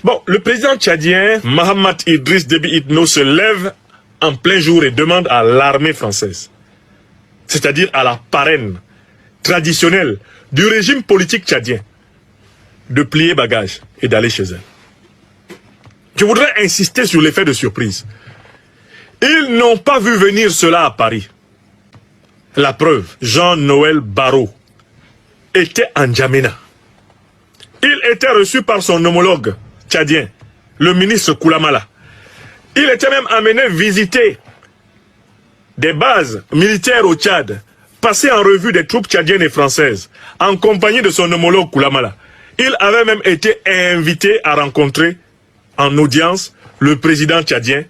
Bon, le président tchadien, Mahamat Idriss Déby Itno, se lève en plein jour et demande à l'armée française, c'est-à-dire à la parraine traditionnelle du régime politique tchadien, de plier bagage et d'aller chez elle. Je voudrais insister sur l'effet de surprise. Ils n'ont pas vu venir cela à Paris. La preuve, Jean-Noël Barrot était en N'Djamena. Il était reçu par son homologue tchadien, le ministre Koulamala. Il était même amené visiter des bases militaires au Tchad, passer en revue des troupes tchadiennes et françaises, en compagnie de son homologue Koulamala. Il avait même été invité à rencontrer en audience le président tchadien,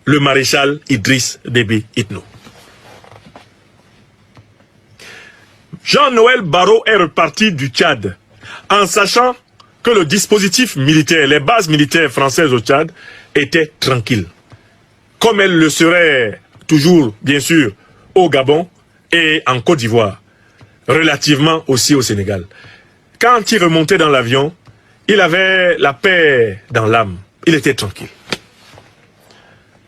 le maréchal Idriss Déby Itno. Jean-Noël Barrot est reparti du Tchad en sachant que le dispositif militaire, les bases militaires françaises au Tchad étaient tranquilles. Comme elles le seraient toujours, bien sûr, au Gabon et en Côte d'Ivoire, relativement aussi au Sénégal. Quand il remontait dans l'avion, il avait la paix dans l'âme. Il était tranquille.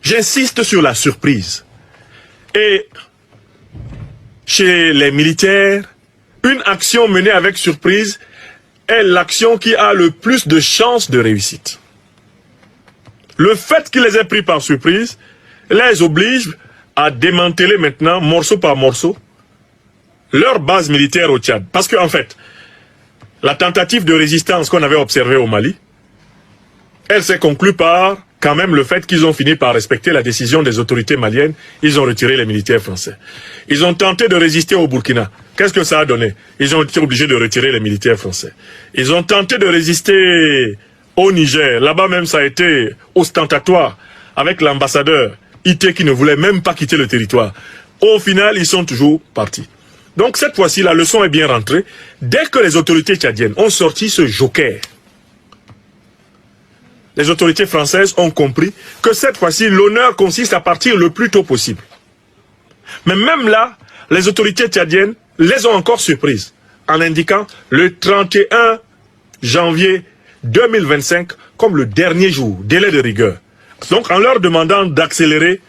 J'insiste sur la surprise. Et chez les militaires, une action menée avec surprise est l'action qui a le plus de chances de réussite. Le fait qu'il les ait pris par surprise les oblige à démanteler maintenant, morceau par morceau, leur base militaire au Tchad. Parce qu'en fait, la tentative de résistance qu'on avait observée au Mali, elle s'est conclue par quand même le fait qu'ils ont fini par respecter la décision des autorités maliennes. Ils ont retiré les militaires français. Ils ont tenté de résister au Burkina. Qu'est-ce que ça a donné? Ils ont été obligés de retirer les militaires français. Ils ont tenté de résister au Niger. Là-bas même, ça a été ostentatoire avec l'ambassadeur Ité qui ne voulait même pas quitter le territoire. Au final, ils sont toujours partis. Donc cette fois-ci, la leçon est bien rentrée. Dès que les autorités tchadiennes ont sorti ce joker, les autorités françaises ont compris que cette fois-ci, l'honneur consiste à partir le plus tôt possible. Mais même là, les autorités tchadiennes les ont encore surprises en indiquant le 31 janvier 2025 comme le dernier jour, délai de rigueur. Donc en leur demandant d'accélérer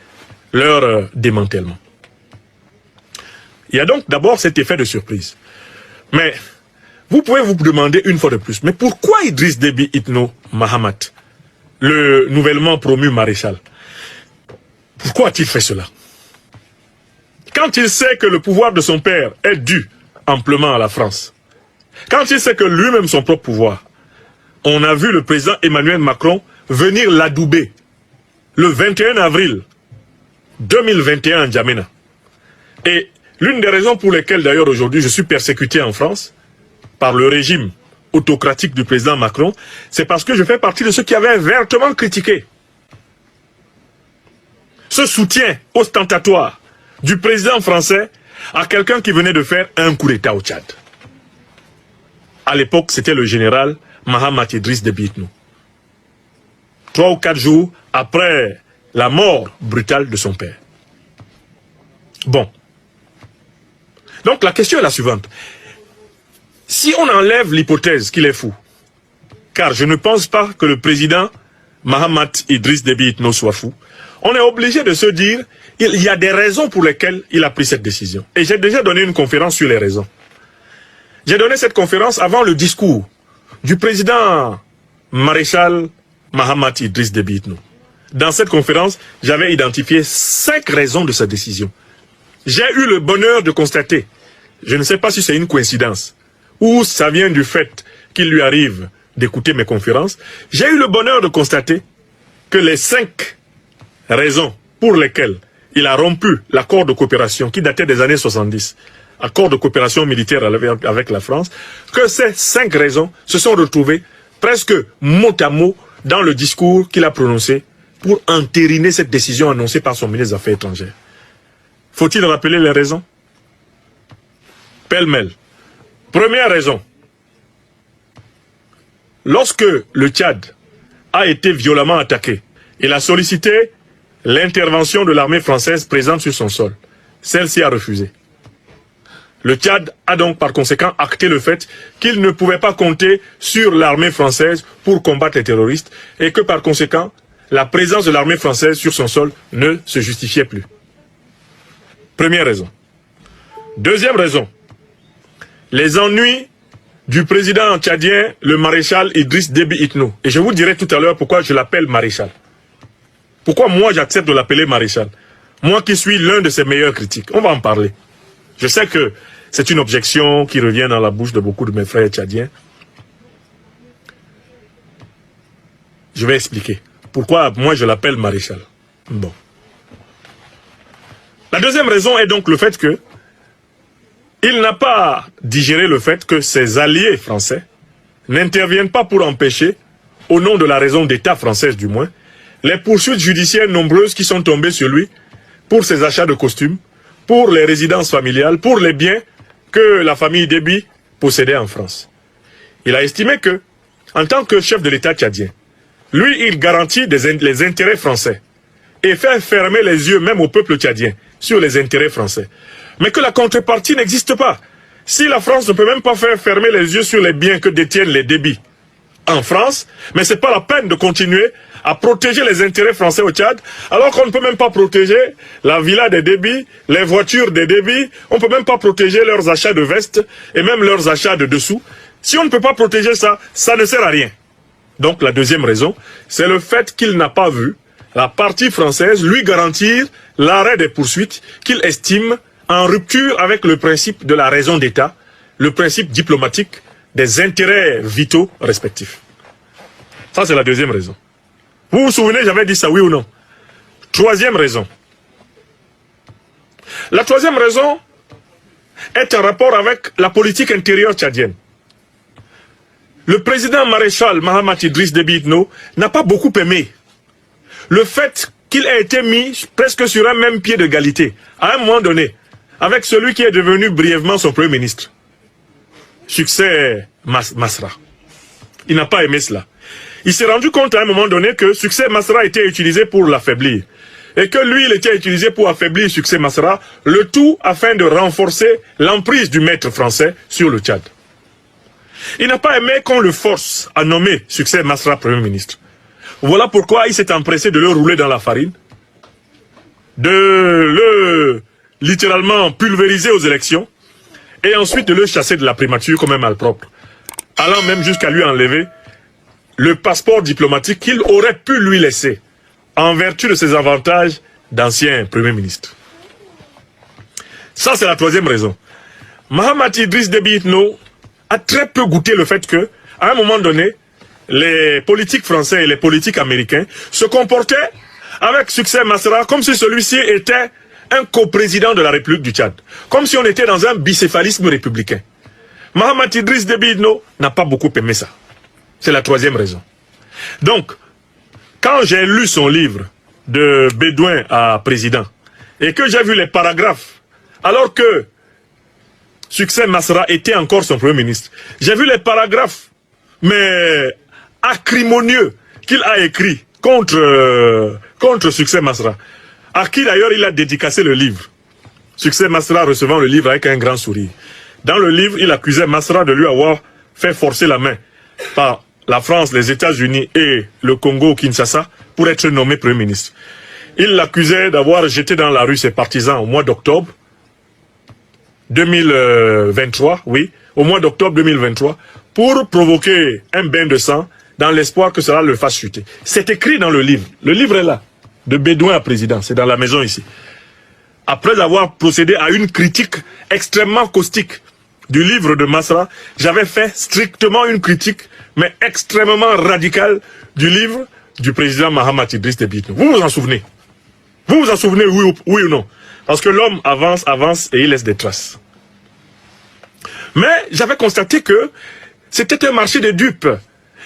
leur démantèlement. Il y a donc d'abord cet effet de surprise. Mais vous pouvez vous demander une fois de plus, mais pourquoi Idriss Déby Itno Mahamat, le nouvellement promu maréchal, pourquoi a-t-il fait cela? Quand il sait que le pouvoir de son père est dû amplement à la France, quand il sait que lui-même son propre pouvoir, on a vu le président Emmanuel Macron venir l'adouber le 21 avril 2021 à N'Djamena. Et l'une des raisons pour lesquelles d'ailleurs aujourd'hui je suis persécuté en France par le régime autocratique du président Macron, c'est parce que je fais partie de ceux qui avaient vertement critiqué ce soutien ostentatoire du président français à quelqu'un qui venait de faire un coup d'État au Tchad. À l'époque, c'était le général Mahamat Idriss Déby Itno. 3 ou 4 jours après la mort brutale de son père. Bon. Donc la question est la suivante. Si on enlève l'hypothèse qu'il est fou, car je ne pense pas que le président Mahamat Idriss Déby Itno soit fou, on est obligé de se dire il y a des raisons pour lesquelles il a pris cette décision. Et j'ai déjà donné une conférence sur les raisons. J'ai donné cette conférence avant le discours du président maréchal Mahamat Idriss Déby Itno. Dans cette conférence, j'avais identifié 5 raisons de sa décision. J'ai eu le bonheur de constater, je ne sais pas si c'est une coïncidence, ou ça vient du fait qu'il lui arrive d'écouter mes conférences, j'ai eu le bonheur de constater que les 5 raisons pour lesquelles il a rompu l'accord de coopération qui datait des années 70, accord de coopération militaire avec la France, que ces 5 raisons se sont retrouvées presque mot à mot dans le discours qu'il a prononcé pour entériner cette décision annoncée par son ministre des Affaires étrangères. Faut-il rappeler les raisons? Pêle-mêle. Première raison. Lorsque le Tchad a été violemment attaqué, il a sollicité l'intervention de l'armée française présente sur son sol. Celle-ci a refusé. Le Tchad a donc par conséquent acté le fait qu'il ne pouvait pas compter sur l'armée française pour combattre les terroristes et que par conséquent, la présence de l'armée française sur son sol ne se justifiait plus. Première raison. Deuxième raison, les ennuis du président tchadien, le maréchal Idriss Déby Itno. Et je vous dirai tout à l'heure pourquoi je l'appelle maréchal. Pourquoi moi j'accepte de l'appeler maréchal? Moi qui suis l'un de ses meilleurs critiques. On va en parler. Je sais que c'est une objection qui revient dans la bouche de beaucoup de mes frères tchadiens. Je vais expliquer pourquoi moi je l'appelle maréchal. Bon. La deuxième raison est donc le fait que il n'a pas digéré le fait que ses alliés français n'interviennent pas pour empêcher, au nom de la raison d'État française du moins, les poursuites judiciaires nombreuses qui sont tombées sur lui pour ses achats de costumes, pour les résidences familiales, pour les biens que la famille Déby possédait en France. Il a estimé que, en tant que chef de l'État tchadien, lui, il garantit les intérêts français et fait fermer les yeux même au peuple tchadien sur les intérêts français. Mais que la contrepartie n'existe pas. Si la France ne peut même pas faire fermer les yeux sur les biens que détiennent les Déby en France, mais c'est pas la peine de continuer à protéger les intérêts français au Tchad, alors qu'on ne peut même pas protéger la villa des Déby, les voitures des Déby, on ne peut même pas protéger leurs achats de vestes et même leurs achats de dessous. Si on ne peut pas protéger ça, ça ne sert à rien. Donc la deuxième raison, c'est le fait qu'il n'a pas vu la partie française lui garantir l'arrêt des poursuites qu'il estime en rupture avec le principe de la raison d'État, le principe diplomatique des intérêts vitaux respectifs. Ça, c'est la deuxième raison. Vous vous souvenez, j'avais dit ça, oui ou non? Troisième raison. La troisième raison est en rapport avec la politique intérieure tchadienne. Le président maréchal Mahamat Idriss Déby Itno n'a pas beaucoup aimé le fait qu'il ait été mis presque sur un même pied d'égalité, à un moment donné, avec celui qui est devenu brièvement son premier ministre, Succès Masra. Il n'a pas aimé cela. Il s'est rendu compte à un moment donné que Succès Masra était utilisé pour l'affaiblir. Et que lui, il était utilisé pour affaiblir Succès Masra, le tout afin de renforcer l'emprise du maître français sur le Tchad. Il n'a pas aimé qu'on le force à nommer Succès Masra Premier ministre. Voilà pourquoi il s'est empressé de le rouler dans la farine, de le littéralement pulvériser aux élections, et ensuite de le chasser de la primature comme un malpropre, allant même jusqu'à lui enlever le passeport diplomatique qu'il aurait pu lui laisser, en vertu de ses avantages d'ancien Premier ministre. Ça, c'est la troisième raison. Mahamat Idriss Déby Itno a très peu goûté le fait que, à un moment donné, les politiques français et les politiques américains se comportaient avec Succès Masra comme si celui-ci était un coprésident de la République du Tchad. Comme si on était dans un bicéphalisme républicain. Mahamat Idriss Déby Itno n'a pas beaucoup aimé ça. C'est la troisième raison. Donc, quand j'ai lu son livre de Bédouin à président, et que j'ai vu les paragraphes, alors que Succès Masra était encore son premier ministre, j'ai vu les paragraphes, mais acrimonieux, qu'il a écrit contre Succès Masra, à qui d'ailleurs il a dédicacé le livre. Succès Masra recevant le livre avec un grand sourire. Dans le livre, il accusait Masra de lui avoir fait forcer la main par la France, les États-Unis et le Congo-Kinshasa pour être nommé Premier ministre. Il l'accusait d'avoir jeté dans la rue ses partisans au mois d'octobre 2023, oui, au mois d'octobre 2023, pour provoquer un bain de sang dans l'espoir que cela le fasse chuter. C'est écrit dans le livre. Le livre est là, de Bédouin à président, c'est dans la maison ici. Après avoir procédé à une critique extrêmement caustique du livre de Masra, j'avais fait strictement une critique, mais extrêmement radicale, du livre du président Mahamat Idriss Déby Itno. Vous vous en souvenez? Vous vous en souvenez, oui ou non? Parce que l'homme avance et il laisse des traces. Mais j'avais constaté que c'était un marché de dupes.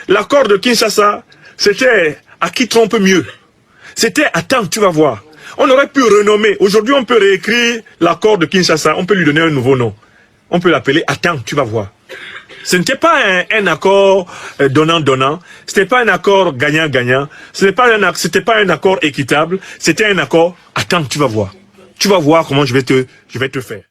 L'accord de Kinshasa, c'était à qui trompe mieux. C'était attends, tu vas voir. On aurait pu renommer. Aujourd'hui, on peut réécrire l'accord de Kinshasa. On peut lui donner un nouveau nom. On peut l'appeler attends, tu vas voir. Ce n'était pas un accord donnant-donnant. C'était pas un accord gagnant-gagnant. C'était pas un accord équitable. C'était un accord attends, tu vas voir. Tu vas voir comment je vais te faire.